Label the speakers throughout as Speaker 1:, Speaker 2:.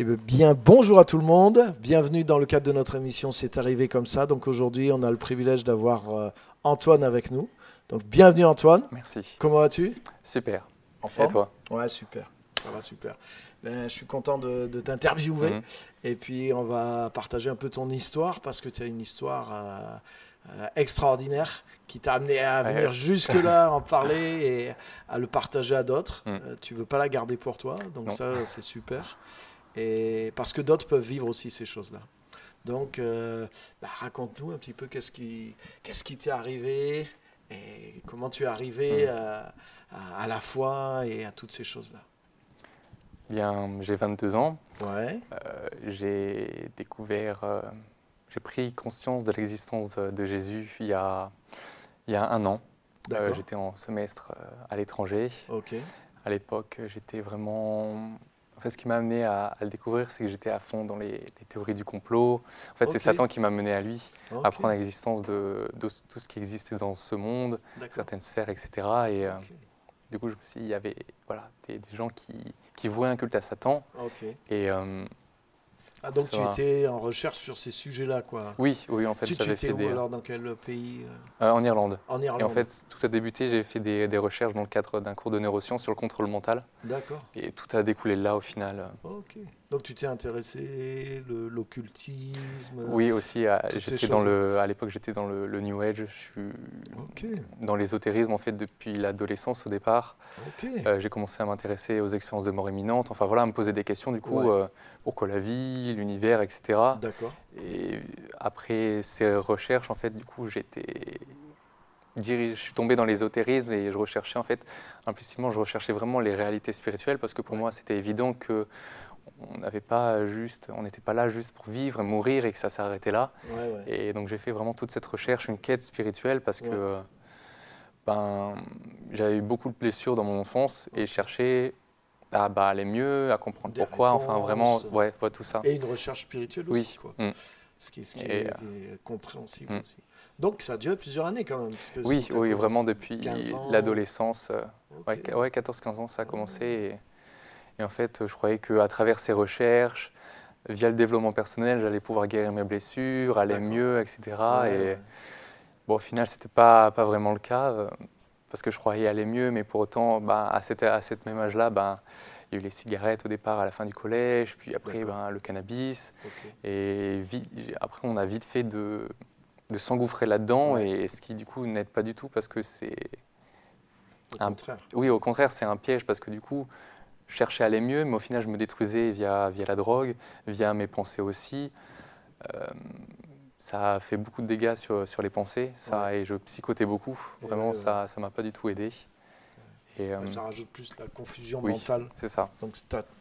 Speaker 1: Eh bien, bonjour à tout le monde. Bienvenue dans le cadre de notre émission C'est arrivé comme ça. Donc aujourd'hui, on a le privilège d'avoir Antoine avec nous. Donc bienvenue Antoine.
Speaker 2: Merci.
Speaker 1: Comment vas-tu?
Speaker 2: Super.
Speaker 1: En
Speaker 2: Et
Speaker 1: forme?
Speaker 2: toi?
Speaker 1: Ouais, super. Ça va super. Ben, je suis content de t'interviewer. Et puis, on va partager un peu ton histoire parce que tu as une histoire extraordinaire qui t'a amené à venir jusque-là en parler et à le partager à d'autres. Tu veux pas la garder pour toi, donc
Speaker 2: Non.
Speaker 1: ça, c'est super. Et parce que d'autres peuvent vivre aussi ces choses-là. Donc, raconte-nous un petit peu qu'est-ce qui t'est arrivé et comment tu es arrivé à la foi et à toutes ces choses-là.
Speaker 2: Bien, j'ai 22 ans.
Speaker 1: Ouais.
Speaker 2: J'ai découvert, j'ai pris conscience de l'existence de Jésus il y a 1 an. J'étais en semestre à l'étranger.
Speaker 1: Ok.
Speaker 2: À l'époque, j'étais vraiment... En fait, ce qui m'a amené à le découvrir, c'est que j'étais à fond dans les théories du complot. En fait, c'est Satan qui m'a mené à lui, à apprendre l'existence de tout ce qui existait dans ce monde, certaines sphères, etc. Et du coup, je me suis dit, il y avait des gens qui vouaient un culte à Satan. Et,
Speaker 1: donc tu étais en recherche sur ces sujets-là, quoi.
Speaker 2: Oui, en fait, j'avais fait
Speaker 1: où, alors, dans quel pays?
Speaker 2: En Irlande.
Speaker 1: En Irlande.
Speaker 2: Et en fait, tout a débuté, j'ai fait des recherches dans le cadre d'un cours de neurosciences sur le contrôle mental.
Speaker 1: D'accord.
Speaker 2: Et tout a découlé de là, au final.
Speaker 1: Ok. Donc tu t'es intéressé l'occultisme?
Speaker 2: Oui, aussi. À l'époque, j'étais dans le New Age. Je suis dans l'ésotérisme, en fait, depuis l'adolescence au départ. J'ai commencé à m'intéresser aux expériences de mort imminente. Enfin, voilà, à me poser des questions, du coup, pourquoi la vie, l'univers, etc.
Speaker 1: D'accord.
Speaker 2: Et après ces recherches, en fait, du coup, je suis tombé dans l'ésotérisme et je recherchais, en fait, implicitement, je recherchais vraiment les réalités spirituelles parce que pour moi, c'était évident que on n'était pas là juste pour vivre et mourir et que ça s'arrêtait là. Et donc, j'ai fait vraiment toute cette recherche, une quête spirituelle parce que j'avais eu beaucoup de blessures dans mon enfance et je cherchais à aller mieux, à comprendre pourquoi, enfin vraiment, tout ça.
Speaker 1: Et une recherche spirituelle aussi, quoi. Ce qui est compréhensible aussi. Donc ça a duré plusieurs années quand même. Parce que
Speaker 2: oui, vraiment depuis l'adolescence. 14-15 ans, ça a commencé. Et en fait, je croyais qu'à travers ces recherches, via le développement personnel, j'allais pouvoir guérir mes blessures, aller mieux, etc. Bon, au final, ce n'était pas vraiment le cas, parce que je croyais aller mieux, mais pour autant, à cet même âge-là, il y a eu les cigarettes au départ, à la fin du collège, puis après le cannabis. Et après, on a vite fait de s'engouffrer là-dedans, et ce qui, du coup, n'aide pas du tout, parce que c'est...
Speaker 1: Au contraire.
Speaker 2: Oui, au contraire, c'est un piège, parce que du coup, je cherchais à aller mieux, mais au final, je me détruisais via la drogue, via mes pensées aussi. Ça a fait beaucoup de dégâts sur les pensées, et je psychotais beaucoup. Vraiment, ça ne m'a pas du tout aidé. Et,
Speaker 1: ça rajoute plus la confusion mentale.
Speaker 2: C'est ça.
Speaker 1: Donc,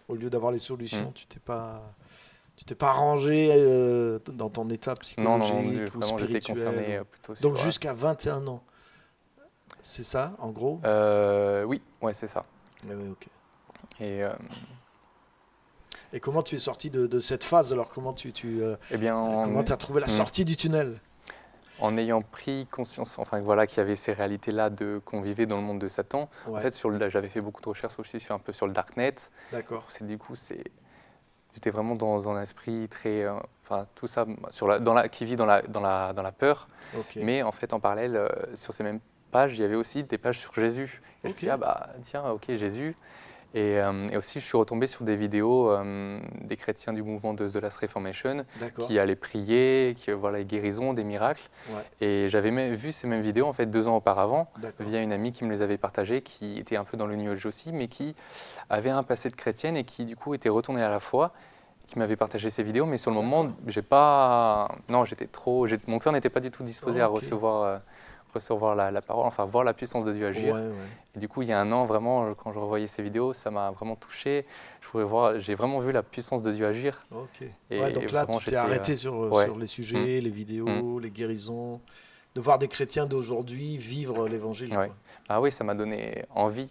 Speaker 1: au lieu d'avoir les solutions, tu t'es pas arrangé dans ton état psychologique ou
Speaker 2: vraiment,
Speaker 1: spirituel.
Speaker 2: J'étais concerné plutôt
Speaker 1: Donc, jusqu'à 21 ans. C'est ça, en gros?
Speaker 2: Oui, c'est ça.
Speaker 1: Oui, ok.
Speaker 2: Et
Speaker 1: comment tu es sorti de cette phase alors? Comment tu as trouvé la sortie du tunnel?
Speaker 2: En ayant pris conscience, qu'il y avait ces réalités-là qu'on vivait dans le monde de Satan. En fait, j'avais fait beaucoup de recherches aussi un peu sur le darknet.
Speaker 1: D'accord.
Speaker 2: Du coup, j'étais vraiment dans un esprit très, tout ça qui vit dans la peur. Mais en fait, en parallèle, sur ces mêmes pages, il y avait aussi des pages sur Jésus. Et je me suis dit, tiens, ok, Jésus. Et aussi, je suis retombé sur des vidéos des chrétiens du mouvement de The Last Reformation qui allaient prier, qui les guérisons, des miracles. Et j'avais même vu ces mêmes vidéos en fait 2 ans auparavant via une amie qui me les avait partagées, qui était un peu dans le New Age aussi, mais qui avait un passé de chrétienne et qui du coup était retournée à la foi, qui m'avait partagé ces vidéos. Mais sur le moment, mon cœur n'était pas du tout disposé à recevoir la parole, voir la puissance de Dieu agir. Et du coup, il y a 1 an, vraiment, quand je revoyais ces vidéos, ça m'a vraiment touché. J'ai vraiment vu la puissance de Dieu agir.
Speaker 1: Et donc là, tu t'es arrêté sur les sujets, les vidéos, les guérisons, de voir des chrétiens d'aujourd'hui vivre l'évangile.
Speaker 2: Oui, ça m'a donné envie,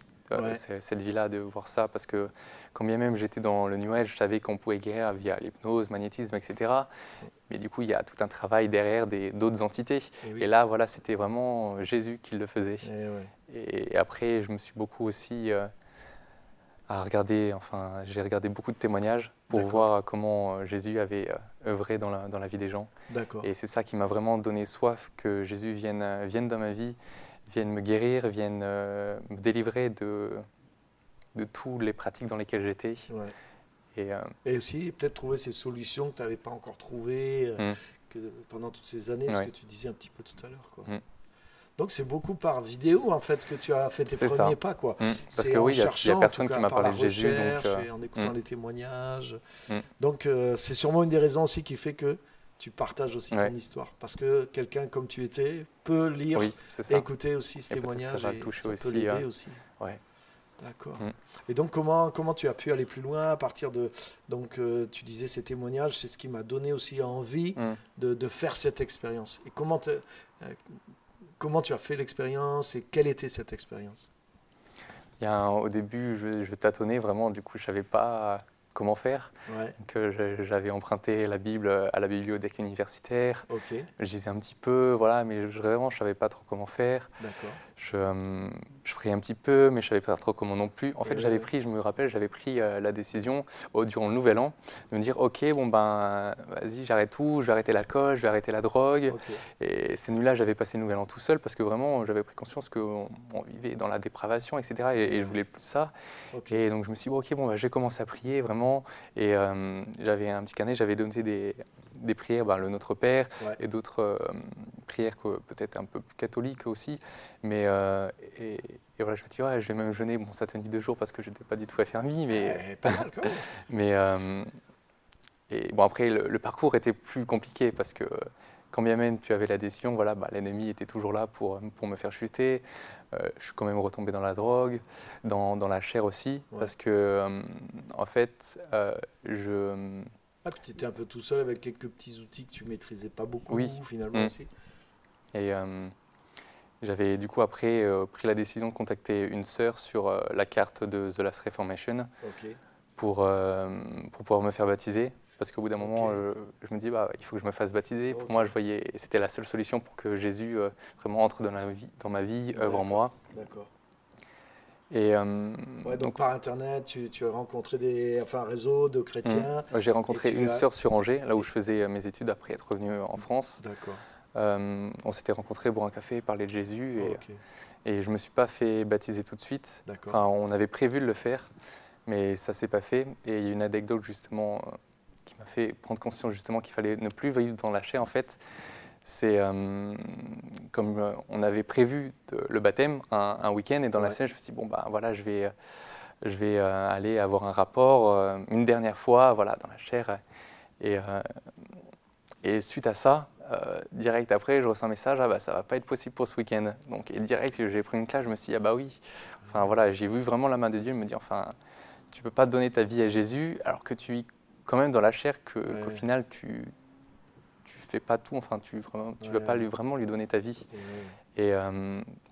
Speaker 2: cette vie-là, de voir ça, parce que quand bien même j'étais dans le New Age, je savais qu'on pouvait guérir via l'hypnose, magnétisme, etc. Mais du coup, il y a tout un travail derrière d'autres entités. Et là, c'était vraiment Jésus qui le faisait. Et après, je me suis beaucoup aussi à regarder, enfin, j'ai regardé beaucoup de témoignages pour voir comment Jésus avait œuvré dans la vie des gens. Et c'est ça qui m'a vraiment donné soif que Jésus vienne dans ma vie, vienne me guérir, vienne me délivrer de toutes les pratiques dans lesquelles j'étais.
Speaker 1: Ouais. Et aussi, peut-être trouver ces solutions que tu n'avais pas encore trouvées pendant toutes ces années, ce que tu disais un petit peu tout à l'heure. Donc c'est beaucoup par vidéo en fait que tu as fait tes premiers pas, quoi.
Speaker 2: Parce que oui, il y a personne qui m'a parlé de Jésus,
Speaker 1: et en écoutant les témoignages. Donc c'est sûrement une des raisons aussi qui fait que tu partages aussi ton histoire, parce que quelqu'un comme tu étais peut lire et écouter aussi ce témoignage,
Speaker 2: ça peut
Speaker 1: l'aider aussi.
Speaker 2: Ouais.
Speaker 1: D'accord. Et donc comment tu as pu aller plus loin à partir de donc tu disais ces témoignages, c'est ce qui m'a donné aussi envie de faire cette expérience. Et comment tu as fait l'expérience et quelle était cette expérience?
Speaker 2: Au début, je tâtonnais vraiment, du coup, je ne savais pas comment faire. Donc, j'avais emprunté la Bible à la bibliothèque universitaire. Je lisais un petit peu, voilà, mais vraiment, je ne savais pas trop comment faire. Je priais un petit peu, mais je ne savais pas trop comment non plus. En fait, je me rappelle, j'avais pris la décision durant le Nouvel An de me dire, ok, bon ben, vas-y, j'arrête tout, je vais arrêter l'alcool, je vais arrêter la drogue. Et ces nuits-là, j'avais passé le Nouvel An tout seul parce que vraiment, j'avais pris conscience qu'on vivait dans la dépravation, etc. Et je voulais plus de ça. Et donc, je me suis dit, bon, ok, bon, ben, j'ai commencé à prier vraiment. Et j'avais un petit carnet, j'avais donné des prières, le Notre Père et d'autres prières peut-être un peu plus catholiques aussi. Mais et voilà, je me dis, je vais même jeûner. Bon, ça tenait 2 jours parce que je n'étais pas du tout affermi. Mais,
Speaker 1: pas mal, quand même.
Speaker 2: Mais et bon, après, le parcours était plus compliqué parce que quand bien même tu avais la décision, voilà, l'ennemi était toujours là pour me faire chuter. Je suis quand même retombé dans la drogue, dans la chair aussi, parce que en fait,
Speaker 1: tu étais un peu tout seul avec quelques petits outils que tu maîtrisais pas beaucoup finalement aussi.
Speaker 2: Et j'avais du coup après pris la décision de contacter une sœur sur la carte de The Last Reformation pour pouvoir me faire baptiser. Parce qu'au bout d'un moment, je me dis, il faut que je me fasse baptiser. Pour moi, je voyais, c'était la seule solution pour que Jésus vraiment entre dans ma vie, œuvre en moi.
Speaker 1: D'accord.
Speaker 2: Et,
Speaker 1: donc par Internet, tu as rencontré un réseau de chrétiens.
Speaker 2: J'ai rencontré une sœur sur Angers, là où je faisais mes études après être revenu en France.
Speaker 1: D'accord.
Speaker 2: On s'était rencontrés, boire un café, parler de Jésus. Et je ne me suis pas fait baptiser tout de suite. Enfin, on avait prévu de le faire, mais ça ne s'est pas fait. Et il y a une anecdote justement qui m'a fait prendre conscience justement qu'il fallait ne plus vivre dans la chair en fait. C'est comme on avait prévu le baptême un week-end et dans la semaine je me suis dit bon voilà je vais aller avoir un rapport une dernière fois voilà dans la chair et suite à ça direct après je reçois un message ça va pas être possible pour ce week-end donc et direct j'ai pris une claque je me suis dit oui enfin voilà j'ai vu vraiment la main de Dieu me dire enfin tu peux pas donner ta vie à Jésus alors que tu vis quand même dans la chair qu'au final tu fais pas tout, enfin tu veux pas vraiment lui donner ta vie. Et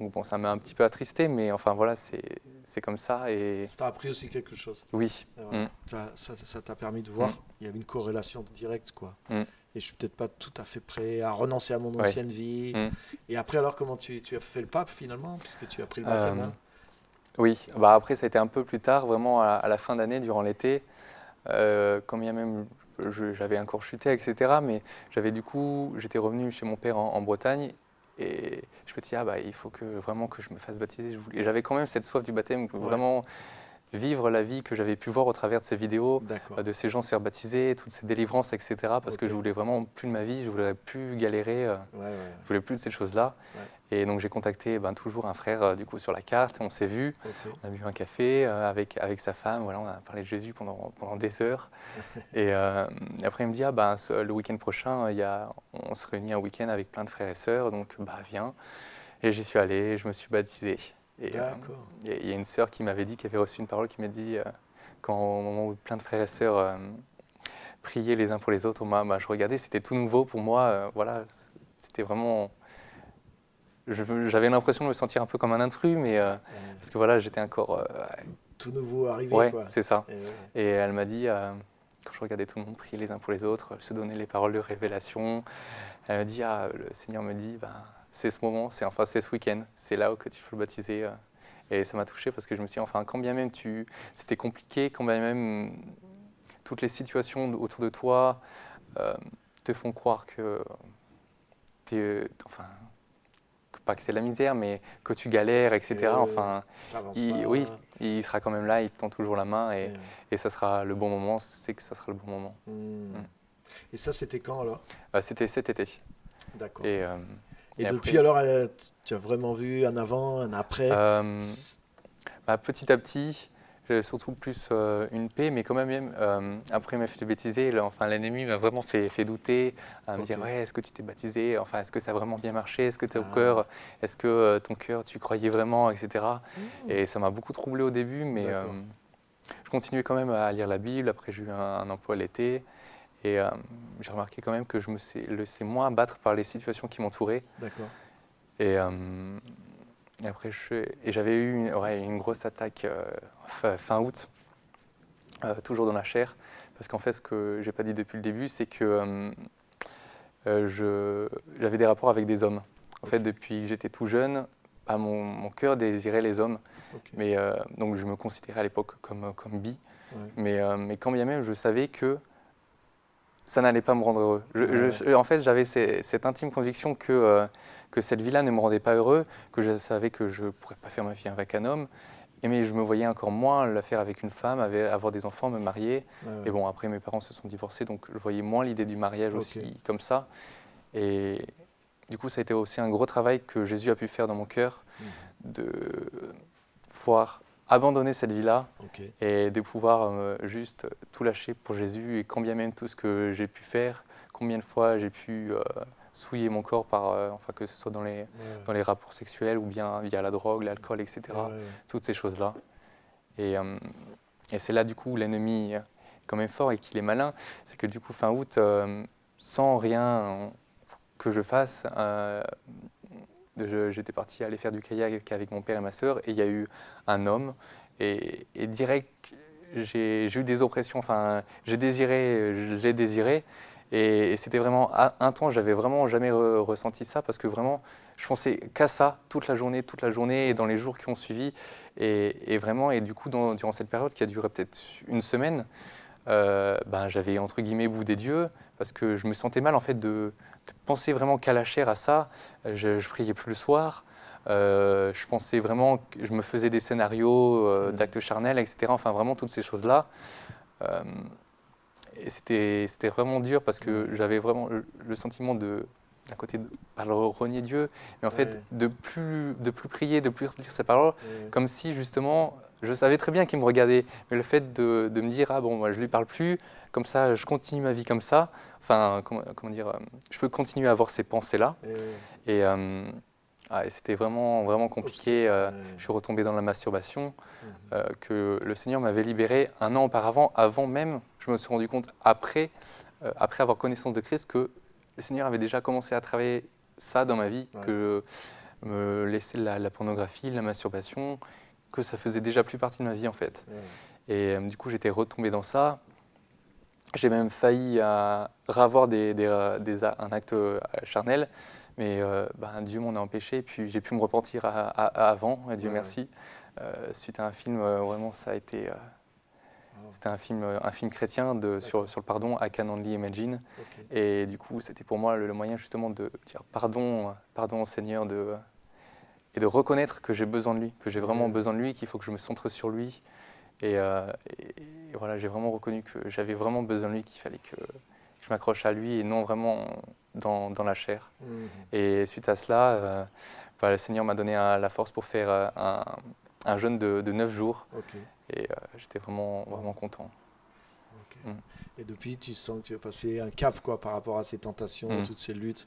Speaker 2: donc bon, ça m'a un petit peu attristé, mais enfin voilà, c'est comme ça. Et
Speaker 1: ça t'a appris aussi quelque chose.
Speaker 2: Oui.
Speaker 1: Ça t'a permis de voir, il y avait une corrélation directe, quoi. Et je suis peut-être pas tout à fait prêt à renoncer à mon ancienne vie. Et après, alors, comment tu as fait le pape finalement, puisque tu as pris le baptême
Speaker 2: Oui, après ça a été un peu plus tard, vraiment à la fin d'année, durant l'été, quand bien même j'avais encore chuté, etc. Mais j'étais revenu chez mon père en Bretagne et je me dis il faut vraiment que je me fasse baptiser. Et j'avais quand même cette soif du baptême, vraiment vivre la vie que j'avais pu voir au travers de ces vidéos, de ces gens se faire baptiser, toutes ces délivrances, etc. Parce que je voulais vraiment plus de ma vie, je voulais plus galérer, je voulais plus de ces choses-là. Et donc j'ai contacté toujours un frère du coup sur la carte, on s'est vu, on a bu un café avec sa femme, voilà, on a parlé de Jésus pendant des heures. Et après il me dit le week-end prochain, on se réunit un week-end avec plein de frères et sœurs, donc viens. Et j'y suis allé, je me suis baptisé. Et il y a une sœur qui m'avait dit, qui avait reçu une parole qui m'a dit, quand au moment où plein de frères et sœurs priaient les uns pour les autres, je regardais, c'était tout nouveau pour moi, voilà, c'était vraiment... J'avais l'impression de me sentir un peu comme un intrus, mais parce que voilà, j'étais encore...
Speaker 1: tout nouveau arrivé, quoi.
Speaker 2: C'est ça. Et elle m'a dit, quand je regardais tout le monde prier les uns pour les autres, se donner les paroles de révélation, elle m'a dit, le Seigneur me dit, c'est ce moment, c'est ce week-end, c'est là où que tu faut le baptiser. Et ça m'a touché parce que je me suis dit, enfin, quand bien même c'était compliqué, quand bien même toutes les situations autour de toi te font croire que enfin, pas que c'est la misère, mais que tu galères, etc. Enfin,
Speaker 1: ça avance pas.
Speaker 2: Oui, il sera quand même là, il te tend toujours la main et ça sera le bon moment, c'est que ça sera le bon moment.
Speaker 1: Et ça, c'était quand alors?
Speaker 2: C'était cet été.
Speaker 1: D'accord.
Speaker 2: Et
Speaker 1: depuis alors, tu as vraiment vu un avant, un après?
Speaker 2: Petit à petit, j'avais surtout plus une paix, mais quand même, après il m'a fait baptiser, enfin, l'ennemi m'a vraiment fait douter, à me dire ouais, est-ce que tu t'es baptisé, enfin, est-ce que ça a vraiment bien marché, est-ce que est-ce que ton cœur, tu croyais vraiment, etc. Et ça m'a beaucoup troublé au début, mais je continuais quand même à lire la Bible. Après, j'ai eu un emploi l'été. Et j'ai remarqué quand même que je me laissais moins abattre par les situations qui m'entouraient.
Speaker 1: D'accord.
Speaker 2: Et après, j'avais eu une grosse attaque fin août, toujours dans la chair. Parce qu'en fait, ce que j'ai pas dit depuis le début, c'est que j'avais des rapports avec des hommes. En fait, depuis que j'étais tout jeune, mon cœur désirait les hommes. Mais, donc, je me considérais à l'époque comme bi. Mais quand bien même, je savais que ça n'allait pas me rendre heureux. En fait, j'avais cette intime conviction que cette vie-là ne me rendait pas heureux, que je savais que je ne pourrais pas faire ma vie avec un homme, mais je me voyais encore moins la faire avec une femme, avoir des enfants, me marier. Et bon, après, mes parents se sont divorcés, donc je voyais moins l'idée du mariage aussi comme ça. Et du coup, ça a été aussi un gros travail que Jésus a pu faire dans mon cœur, de pouvoir abandonner cette vie-là et de pouvoir juste tout lâcher pour Jésus. Et quand bien même tout ce que j'ai pu faire, combien de fois j'ai pu souiller mon corps enfin, que ce soit dans les rapports sexuels ou bien via la drogue, l'alcool, etc. Toutes ces choses-là. Et c'est là du coup où l'ennemi est quand même fort et qu'il est malin. C'est que du coup fin août, sans rien que je fasse, j'étais parti aller faire du kayak avec mon père et ma sœur et il y a eu un homme et direct j'ai eu des oppressions, enfin je l'ai désiré et c'était vraiment intense, j'avais vraiment jamais ressenti ça parce que vraiment je pensais qu'à ça toute la journée et dans les jours qui ont suivi et vraiment et du coup durant cette période qui a duré peut-être une semaine, j'avais entre guillemets boudé Dieu parce que je me sentais mal en fait de penser vraiment qu'à la chair, à ça. Je priais plus le soir. Je pensais vraiment que je me faisais des scénarios d'actes charnels, etc. Enfin vraiment toutes ces choses-là. Et c'était vraiment dur parce que j'avais vraiment le sentiment d'un côté de pas renier Dieu, mais en fait de plus prier, de plus lire sa parole, comme si justement je savais très bien qu'il me regardait, mais le fait de me dire ah bon moi je lui parle plus, comme ça je continue ma vie comme ça, enfin comment dire, je peux continuer à avoir ces pensées là et c'était vraiment compliqué. Je suis retombé dans la masturbation que le Seigneur m'avait libéré un an auparavant, avant même, je me suis rendu compte après avoir connaissance de Christ que le Seigneur avait déjà commencé à travailler ça dans ma vie, que me laisser la pornographie, la masturbation, que ça faisait déjà plus partie de ma vie en fait. Et du coup j'étais retombé dans ça. J'ai même failli avoir un acte charnel, mais Dieu m'en a empêché, et puis j'ai pu me repentir avant, Dieu merci. Suite à un film, vraiment ça a été... C'était un film chrétien sur le pardon, I Can Only Imagine. Et du coup, c'était pour moi le moyen justement de dire pardon au Seigneur et de reconnaître que j'ai besoin de lui, que j'ai vraiment besoin de lui, qu'il faut que je me centre sur lui. Et voilà, j'ai vraiment reconnu que j'avais vraiment besoin de lui, qu'il fallait que je m'accroche à lui et non vraiment dans la chair. Et suite à cela, le Seigneur m'a donné la force pour faire un jeûne de 9 jours. Et j'étais vraiment content.
Speaker 1: Et depuis, tu sens que tu as passé un cap par rapport à ces tentations, toutes ces luttes.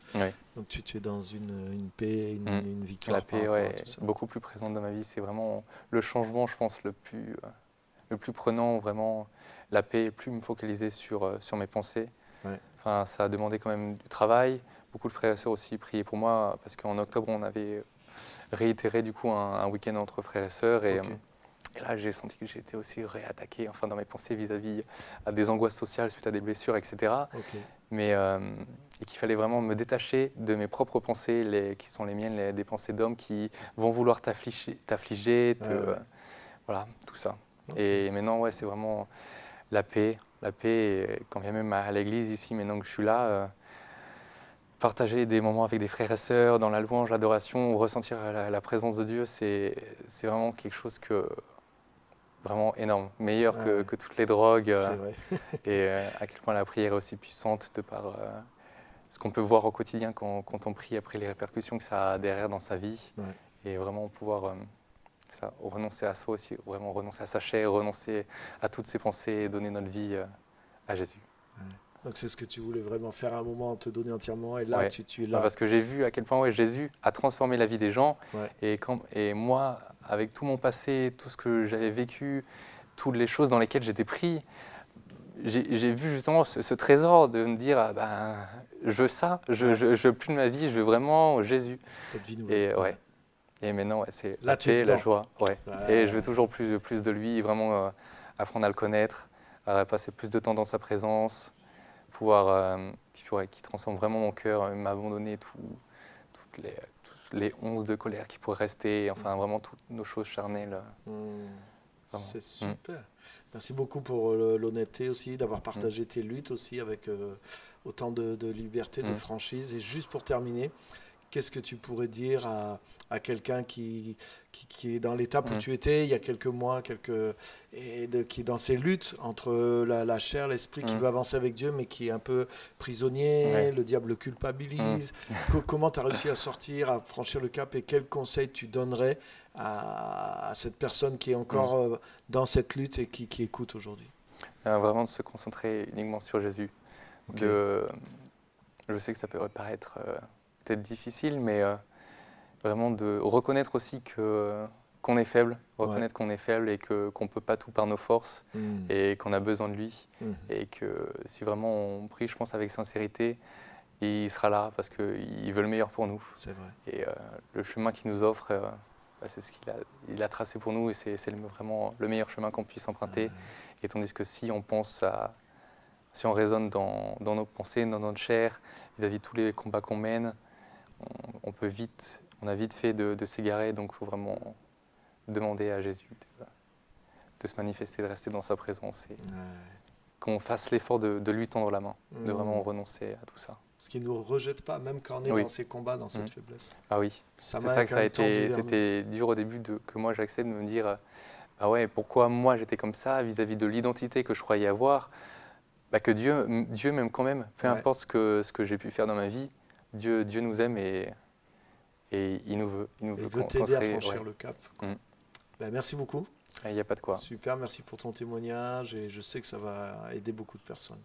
Speaker 1: Donc tu es dans une paix, une victoire.
Speaker 2: La paix, beaucoup plus présente dans ma vie. C'est vraiment le changement, je pense, le plus prenant, vraiment. La paix, plus me focaliser sur mes pensées. Enfin, ça a demandé quand même du travail. Beaucoup de frères et sœurs aussi priaient pour moi, parce qu'en octobre, on avait réitéré du coup un week-end entre frères et sœurs. Et là, j'ai senti que j'ai été aussi réattaqué dans mes pensées vis-à-vis à des angoisses sociales suite à des blessures, etc. Mais et qu'il fallait vraiment me détacher de mes propres pensées, qui sont les miennes, des pensées d'hommes qui vont vouloir t'affliger, voilà, tout ça. Okay. Et maintenant, ouais, c'est vraiment la paix, et quand bien même à l'église ici, maintenant que je suis là, partager des moments avec des frères et sœurs dans la louange, l'adoration, ressentir la présence de Dieu, c'est vraiment quelque chose vraiment énorme, meilleur que toutes les drogues.
Speaker 1: Vrai.
Speaker 2: Et à quel point la prière est aussi puissante de par ce qu'on peut voir au quotidien quand on prie, après les répercussions que ça a derrière dans sa vie. Ouais. Et vraiment pouvoir renoncer à soi aussi, vraiment renoncer à sa chair, renoncer à toutes ses pensées et donner notre vie à Jésus.
Speaker 1: Ouais. Donc c'est ce que tu voulais vraiment faire à un moment, te donner entièrement, et là
Speaker 2: ouais.
Speaker 1: tu es là.
Speaker 2: Parce que j'ai vu à quel point Jésus a transformé la vie des gens, et moi, avec tout mon passé, tout ce que j'avais vécu, toutes les choses dans lesquelles j'étais pris, j'ai vu justement ce trésor de me dire, je veux ça, je veux plus de ma vie, je veux vraiment Jésus.
Speaker 1: Cette vie nouvelle.
Speaker 2: Et maintenant, c'est la paix, la joie. Et je veux toujours plus de lui, vraiment apprendre à le connaître, à passer plus de temps dans sa présence, qui transforme vraiment mon cœur, m'abandonner toutes les onces de colère qui pourraient rester, enfin vraiment toutes nos choses charnelles.
Speaker 1: C'est super. Merci beaucoup pour l'honnêteté aussi, d'avoir partagé tes luttes aussi avec autant de liberté, de franchise. Et juste pour terminer, qu'est-ce que tu pourrais dire à quelqu'un qui est dans l'étape où tu étais il y a quelques mois, qui est dans ses luttes entre la chair, l'esprit, qui veut avancer avec Dieu, mais qui est un peu prisonnier, le diable le culpabilise. Comment tu as réussi à sortir, à franchir le cap, et quels conseils tu donnerais à cette personne qui est encore dans cette lutte et qui écoute aujourd'hui?
Speaker 2: Vraiment de se concentrer uniquement sur Jésus. Okay. Je sais que ça peut paraître peut-être difficile, mais vraiment de reconnaître aussi qu'on est faible, reconnaître qu'on est faible et qu'on ne peut pas tout par nos forces et qu'on a besoin de lui. Et que si vraiment on prie, je pense, avec sincérité, il sera là parce qu'il veut le meilleur pour nous.
Speaker 1: C'est vrai.
Speaker 2: Et le chemin qu'il nous offre, c'est ce qu'il a tracé pour nous, et c'est vraiment le meilleur chemin qu'on puisse emprunter. Et tandis que si on raisonne dans nos pensées, dans notre chair, vis-à-vis de tous les combats qu'on mène, on a vite fait de s'égarer. Donc il faut vraiment demander à Jésus de se manifester, de rester dans sa présence, et qu'on fasse l'effort de lui tendre la main, de vraiment renoncer à tout ça.
Speaker 1: Ce qui ne nous rejette pas, même quand on est dans ces combats, dans cette faiblesse.
Speaker 2: Ah oui, c'est ça que ça a été. C'était dur au début que moi j'accepte de me dire, pourquoi moi j'étais comme ça vis-à-vis de l'identité que je croyais avoir, que Dieu m'aime quand même, peu importe ce que j'ai pu faire dans ma vie, Dieu nous aime, et il nous veut. Il
Speaker 1: veut t'aider à franchir le cap. Merci beaucoup.
Speaker 2: Il n'y a pas de quoi.
Speaker 1: Super, merci pour ton témoignage, et je sais que ça va aider beaucoup de personnes.